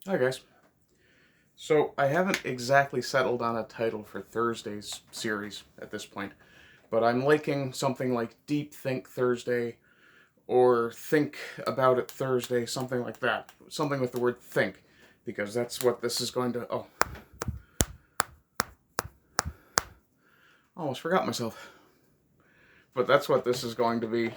Hi guys. So I haven't exactly settled on a title for Thursday's series at this point, but I'm liking something like Deep Think Thursday or Think About It Thursday, something like that. Something with the word think, because that's what this is going to... Oh. Almost forgot myself. But that's what this is going to be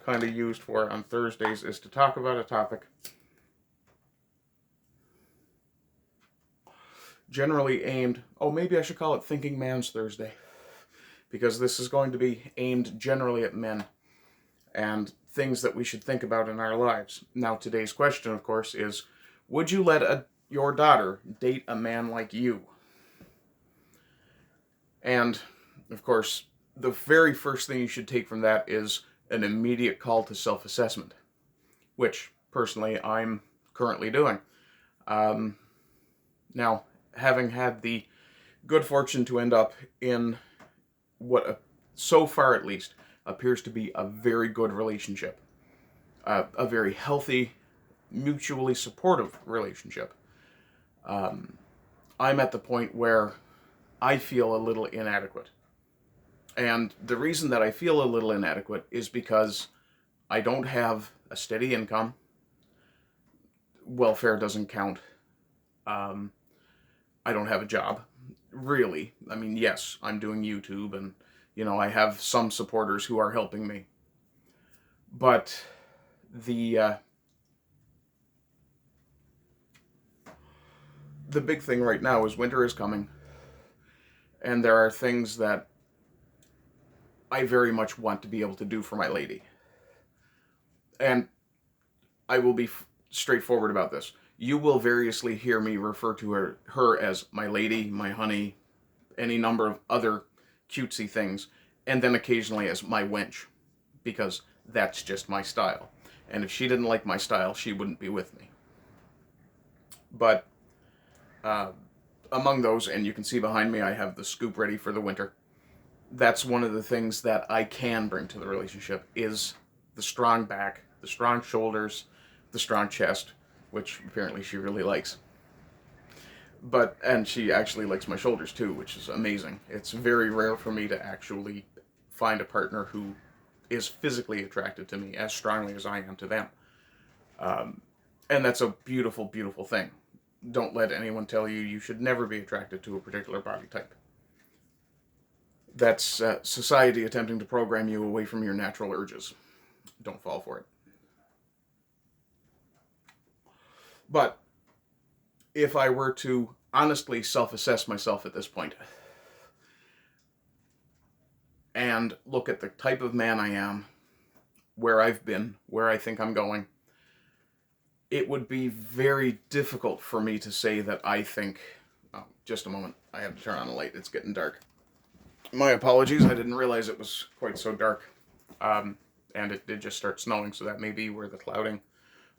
kind of used for on Thursdays, is to talk about a topic generally aimed... Oh, maybe I should call it Thinking Man's Thursday, because this is going to be aimed generally at men and things that we should think about in our lives. Now, today's question, of course, is, would you let your daughter date a man like you? And, of course, the very first thing you should take from that is an immediate call to self-assessment, which, personally, I'm currently doing. Now, having had the good fortune to end up in what, so far at least, appears to be a very good relationship. A very healthy, mutually supportive relationship. I'm at the point where I feel a little inadequate. And the reason that I feel a little inadequate is because I don't have a steady income. Welfare doesn't count. I don't have a job, really. I mean, yes, I'm doing YouTube and, I have some supporters who are helping me. But the big thing right now is winter is coming. And there are things that I very much want to be able to do for my lady. And I will be straightforward about this. You will variously hear me refer to her as my lady, my honey, any number of other cutesy things, and then occasionally as my wench, because that's just my style. And if she didn't like my style, she wouldn't be with me. But among those, and you can see behind me, I have the scoop ready for the winter. That's one of the things that I can bring to the relationship, is the strong back, the strong shoulders, the strong chest, which apparently she really likes. And she actually likes my shoulders too, which is amazing. It's very rare for me to actually find a partner who is physically attracted to me as strongly as I am to them. And that's a beautiful, beautiful thing. Don't let anyone tell you you should never be attracted to a particular body type. That's society attempting to program you away from your natural urges. Don't fall for it. But if I were to honestly self-assess myself at this point and look at the type of man I am, where I've been, where I think I'm going, it would be very difficult for me to say that I think... Oh, just a moment. I have to turn on the light. It's getting dark. My apologies. I didn't realize it was quite so dark. And it did just start snowing, so that may be where the clouding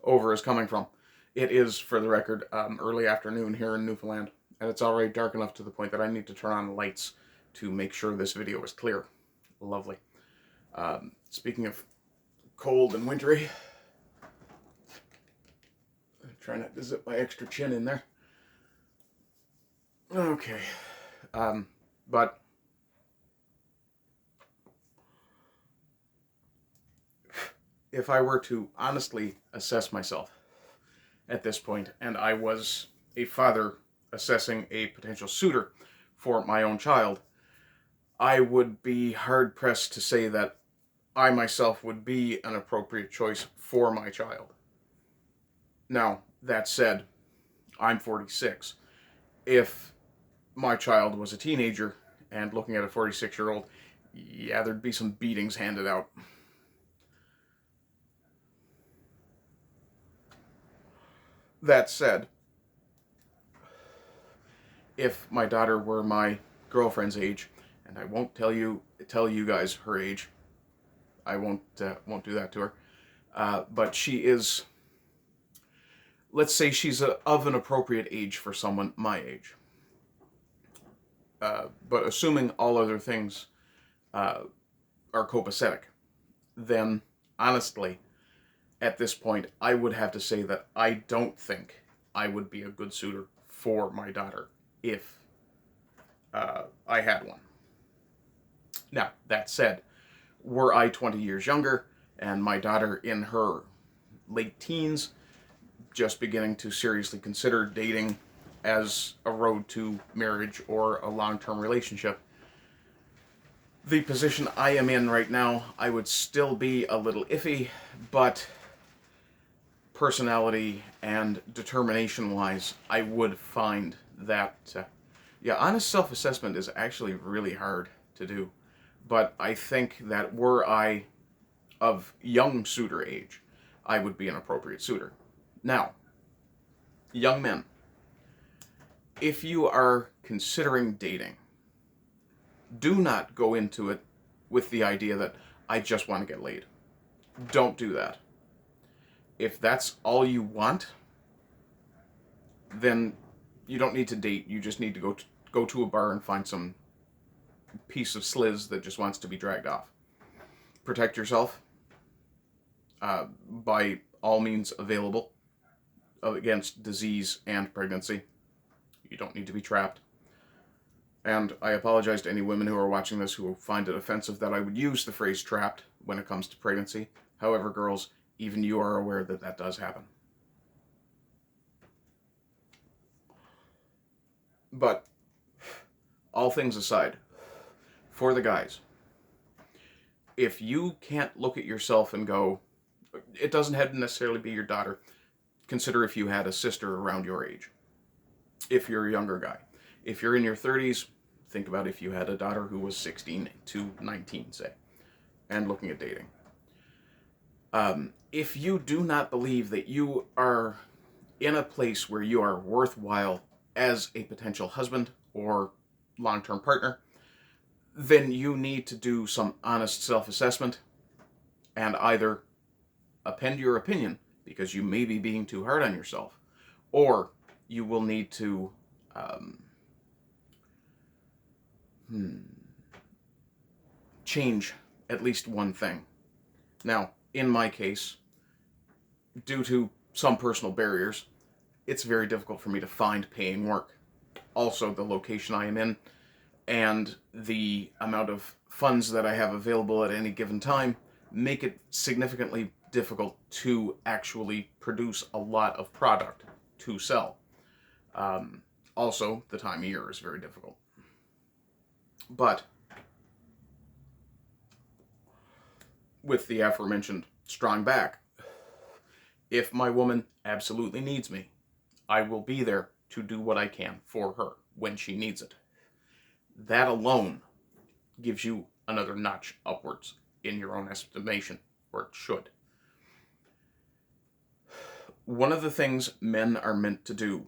over is coming from. It is, for the record, early afternoon here in Newfoundland, and it's already dark enough to the point that I need to turn on the lights to make sure this video is clear. Lovely. Speaking of cold and wintry, I'm trying not to zip my extra chin in there. Okay. But if I were to honestly assess myself at this point, and I was a father assessing a potential suitor for my own child, I would be hard-pressed to say that I myself would be an appropriate choice for my child. Now, that said, I'm 46. If my child was a teenager and looking at a 46-year-old, yeah, there'd be some beatings handed out. That said, if my daughter were my girlfriend's age, and I won't tell you guys her age, I won't do that to her, but she is, let's say she's of an appropriate age for someone my age. But assuming all other things are copacetic, then honestly, at this point, I would have to say that I don't think I would be a good suitor for my daughter if I had one. Now, that said, were I 20 years younger and my daughter in her late teens, just beginning to seriously consider dating as a road to marriage or a long-term relationship, the position I am in right now, I would still be a little iffy, but personality and determination-wise, I would find that, yeah, honest self-assessment is actually really hard to do. But I think that were I of young suitor age, I would be an appropriate suitor. Now, young men, if you are considering dating, do not go into it with the idea that I just want to get laid. Don't do that. If that's all you want, then you don't need to date. You just need to go to a bar and find some piece of sliz that just wants to be dragged off. Protect yourself by all means available against disease and pregnancy. You don't need to be trapped. And I apologize to any women who are watching this who find it offensive that I would use the phrase trapped when it comes to pregnancy. However, girls, even you are aware that that does happen. But all things aside, for the guys, if you can't look at yourself and go, it doesn't have to necessarily be your daughter. Consider if you had a sister around your age. If you're a younger guy. If you're in your 30s, think about if you had a daughter who was 16 to 19, say, and looking at dating. If you do not believe that you are in a place where you are worthwhile as a potential husband or long-term partner, then you need to do some honest self-assessment and either append your opinion because you may be being too hard on yourself, or you will need to change at least one thing. Now, in my case, due to some personal barriers, it's very difficult for me to find paying work. Also, the location I am in and the amount of funds that I have available at any given time make it significantly difficult to actually produce a lot of product to sell. Also, the time of year is very difficult. But with the aforementioned strong back, if my woman absolutely needs me, I will be there to do what I can for her when she needs it. That alone gives you another notch upwards in your own estimation, or it should. One of the things men are meant to do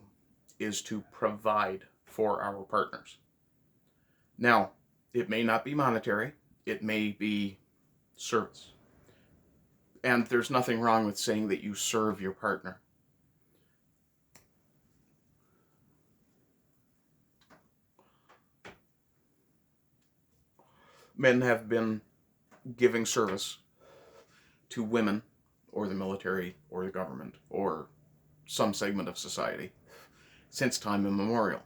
is to provide for our partners. Now, it may not be monetary, it may be service. And there's nothing wrong with saying that you serve your partner. Men have been giving service to women, or the military, or the government, or some segment of society, since time immemorial.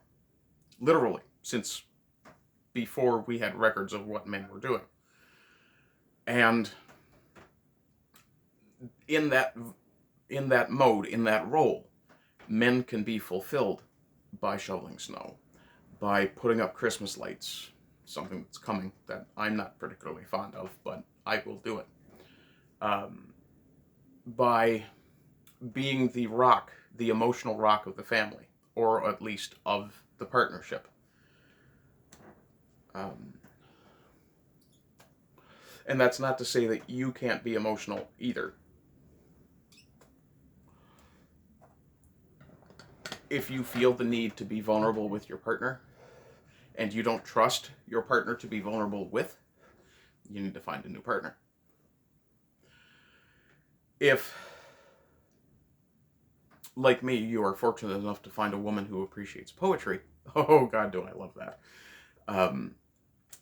Literally, since before we had records of what men were doing. And in that mode, in that role, men can be fulfilled by shoveling snow, by putting up Christmas lights, something that's coming that I'm not particularly fond of, but I will do it. By being the rock, the emotional rock of the family, or at least of the partnership. And that's not to say that you can't be emotional either. If you feel the need to be vulnerable with your partner, and you don't trust your partner to be vulnerable with, you need to find a new partner. If, like me, you are fortunate enough to find a woman who appreciates poetry, oh God, do I love that,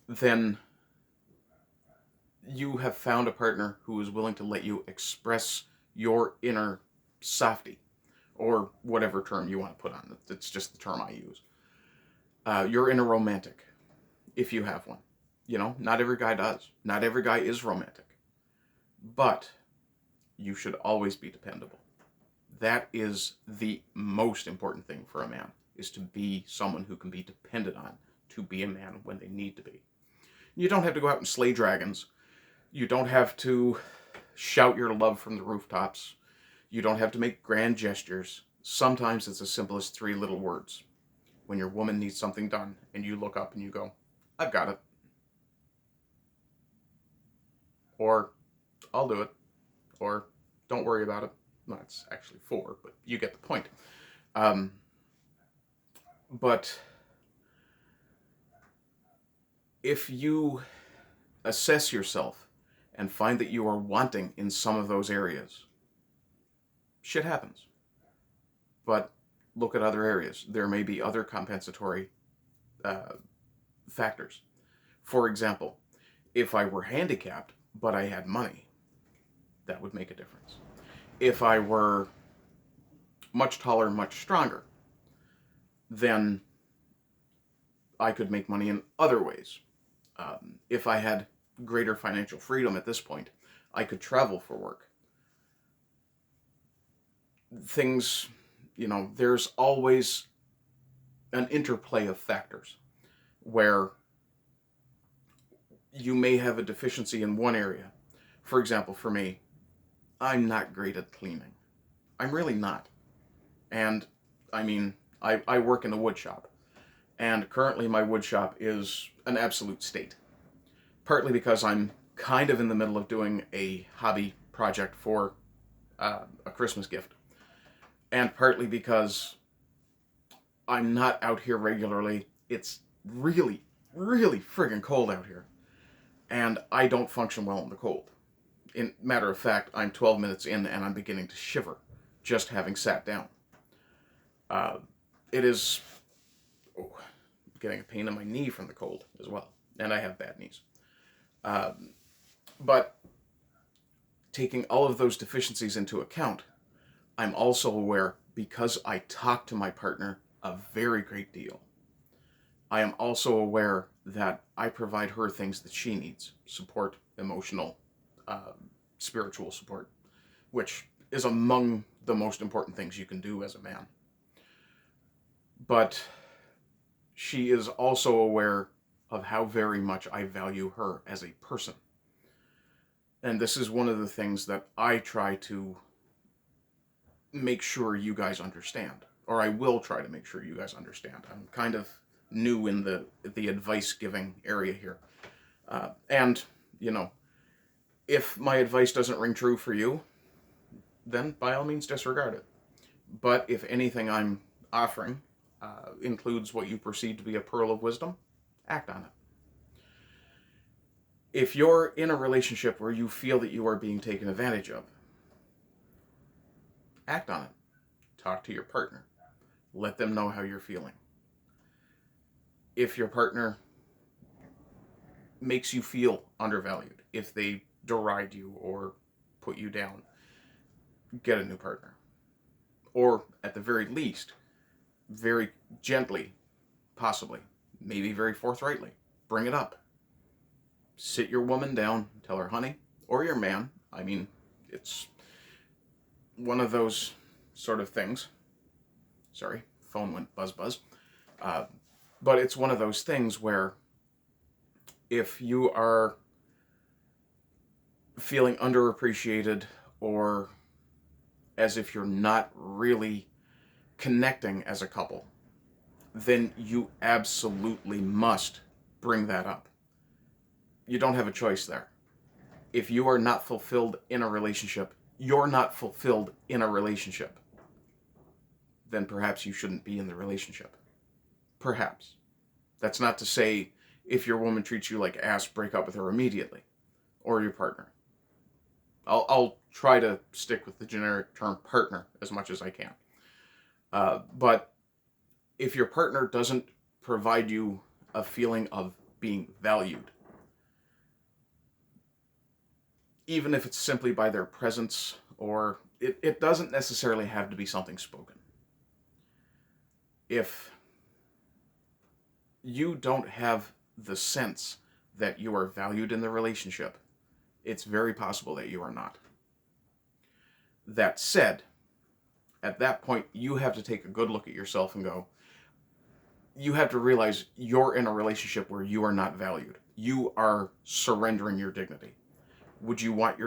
then you have found a partner who is willing to let you express your inner softy or whatever term you want to put on it. It's just the term I use. You're in a romantic, if you have one. You know, not every guy does. Not every guy is romantic. But you should always be dependable. That is the most important thing for a man, is to be someone who can be depended on to be a man when they need to be. You don't have to go out and slay dragons. You don't have to shout your love from the rooftops. You don't have to make grand gestures. Sometimes it's as simple as 3 little words. When your woman needs something done and you look up and you go, I've got it. Or, I'll do it. Or, don't worry about it. No, it's actually 4, but you get the point. But if you assess yourself and find that you are wanting in some of those areas, shit happens. But look at other areas. There may be other compensatory factors. For example, if I were handicapped, but I had money, that would make a difference. If I were much taller, much stronger, then I could make money in other ways. If I had greater financial freedom at this point, I could travel for work. Things, you know, there's always an interplay of factors where you may have a deficiency in one area. For example, for me, I'm not great at cleaning. I'm really not. And, I mean, I work in a wood shop. And currently my wood shop is an absolute state. Partly because I'm kind of in the middle of doing a hobby project for a Christmas gift. And partly because I'm not out here regularly. It's really, really friggin' cold out here. And I don't function well in the cold. In matter of fact, I'm 12 minutes in and I'm beginning to shiver just having sat down. It is getting a pain in my knee from the cold as well. And I have bad knees. But taking all of those deficiencies into account, I'm also aware, because I talk to my partner a very great deal, I am also aware that I provide her things that she needs. Support, emotional, spiritual support, which is among the most important things you can do as a man. But she is also aware of how very much I value her as a person. And this is one of the things that I try to make sure you guys understand. Or I will try to make sure you guys understand. I'm kind of new in the advice-giving area here. And, you know, if my advice doesn't ring true for you, then by all means disregard it. But if anything I'm offering includes what you perceive to be a pearl of wisdom, act on it. If you're in a relationship where you feel that you are being taken advantage of, act on it. Talk to your partner. Let them know how you're feeling. If your partner makes you feel undervalued, if they deride you or put you down, get a new partner. Or, at the very least, very gently, possibly, maybe very forthrightly, bring it up. Sit your woman down, tell her, honey, or your man, I mean, it's one of those sort of things. Sorry, phone went buzz. But it's one of those things where if you are feeling underappreciated or as if you're not really connecting as a couple, then you absolutely must bring that up. You don't have a choice there. If you are not fulfilled in a relationship, you're not fulfilled in a relationship, then perhaps you shouldn't be in the relationship. Perhaps. That's not to say if your woman treats you like ass, break up with her immediately. Or your partner. I'll try to stick with the generic term partner as much as I can. But if your partner doesn't provide you a feeling of being valued, even if it's simply by their presence, or it doesn't necessarily have to be something spoken. If you don't have the sense that you are valued in the relationship, it's very possible that you are not. That said, at that point, you have to take a good look at yourself and go, you have to realize you're in a relationship where you are not valued. You are surrendering your dignity. Would you want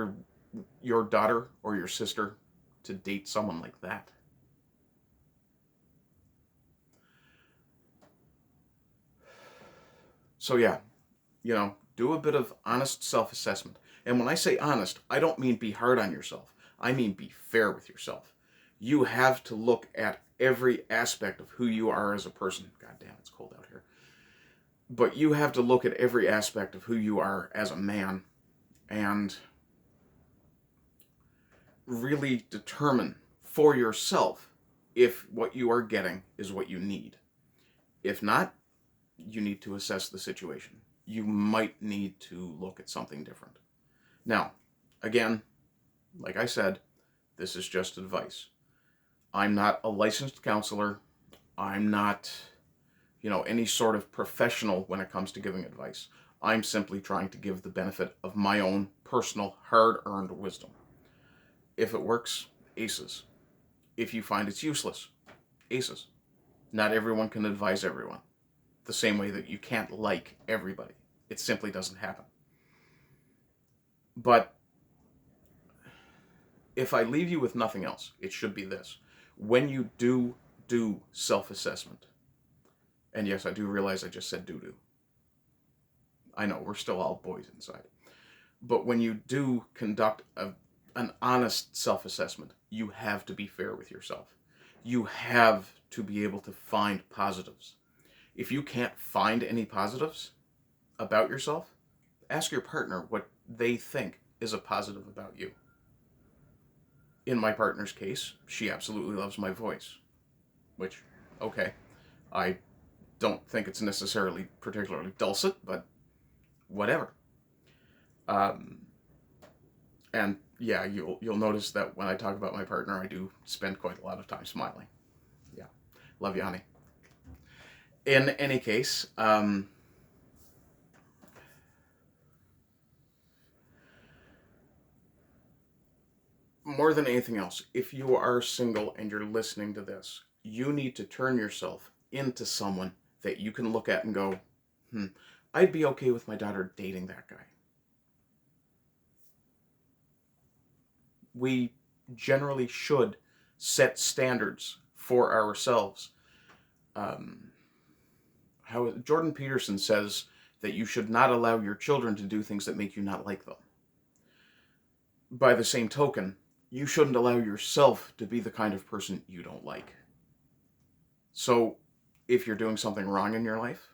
your daughter or your sister to date someone like that? So yeah, do a bit of honest self-assessment. And when I say honest, I don't mean be hard on yourself. I mean be fair with yourself. You have to look at every aspect of who you are as a person. God damn, it's cold out here. But you have to look at every aspect of who you are as a man and really determine for yourself if what you are getting is what you need. If not, you need to assess the situation. You might need to look at something different. Now, again, like I said, this is just advice. I'm not a licensed counselor. I'm not, any sort of professional when it comes to giving advice. I'm simply trying to give the benefit of my own personal hard-earned wisdom. If it works, aces. If you find it's useless, aces. Not everyone can advise everyone. The same way that you can't like everybody. It simply doesn't happen. But if I leave you with nothing else, it should be this. When you do self-assessment, and yes, I do realize I just said do. I know, we're still all boys inside. But when you do conduct an honest self-assessment, you have to be fair with yourself. You have to be able to find positives. If you can't find any positives about yourself, ask your partner what they think is a positive about you. In my partner's case, she absolutely loves my voice. Which, okay, I don't think it's necessarily particularly dulcet, but whatever. And yeah, you'll notice that when I talk about my partner, I do spend quite a lot of time smiling. Yeah, love you, honey. In any case, more than anything else, if you are single and you're listening to this, you need to turn yourself into someone that you can look at and go, I'd be okay with my daughter dating that guy. We generally should set standards for ourselves. Jordan Peterson says that you should not allow your children to do things that make you not like them. By the same token, you shouldn't allow yourself to be the kind of person you don't like. So, if you're doing something wrong in your life,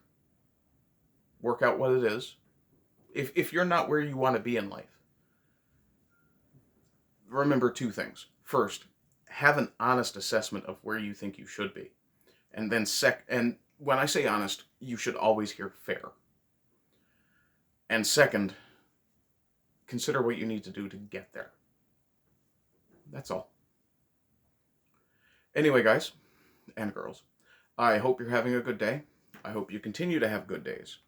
work out what it is. If you're not where you want to be in life, remember two things. First, have an honest assessment of where you think you should be. And then and when I say honest, you should always hear fair. And second, consider what you need to do to get there. That's all. Anyway, guys and girls, I hope you're having a good day. I hope you continue to have good days.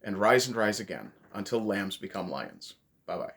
And rise again until lambs become lions. Bye-bye.